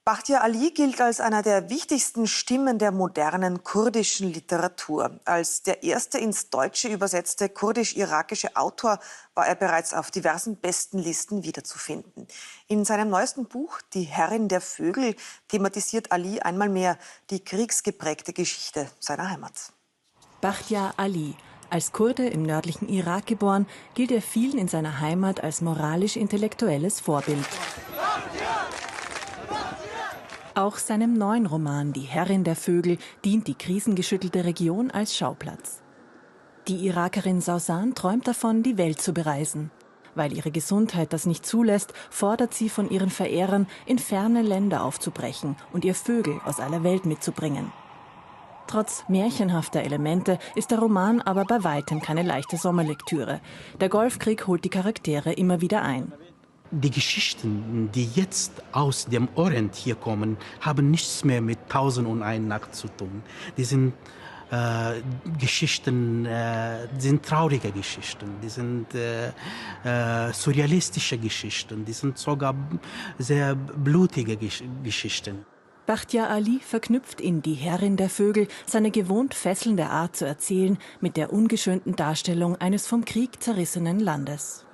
Bahtia Ali gilt als einer der wichtigsten Stimmen der modernen kurdischen Literatur. Als der erste ins Deutsche übersetzte kurdisch-irakische Autor war er bereits auf diversen Bestenlisten wiederzufinden. In seinem neuesten Buch »Die Herrin der Vögel« thematisiert Ali einmal mehr die kriegsgeprägte Geschichte seiner Heimat. Bahtia Ali. Als Kurde im nördlichen Irak geboren, gilt er vielen in seiner Heimat als moralisch-intellektuelles Vorbild. Auch seinem neuen Roman »Die Herrin der Vögel« dient die krisengeschüttelte Region als Schauplatz. Die Irakerin Sausan träumt davon, die Welt zu bereisen. Weil ihre Gesundheit das nicht zulässt, fordert sie von ihren Verehrern, in ferne Länder aufzubrechen und ihr Vögel aus aller Welt mitzubringen. Trotz märchenhafter Elemente ist der Roman aber bei weitem keine leichte Sommerlektüre. Der Golfkrieg holt die Charaktere immer wieder ein. Die Geschichten, die jetzt aus dem Orient hier kommen, haben nichts mehr mit 1001 Nacht zu tun. Die sind Geschichten, sind traurige Geschichten, die sind surrealistische Geschichten, die sind sogar sehr blutige Geschichten. Bahtia Ali verknüpft in »Die Herrin der Vögel« seine gewohnt fesselnde Art zu erzählen mit der ungeschönten Darstellung eines vom Krieg zerrissenen Landes.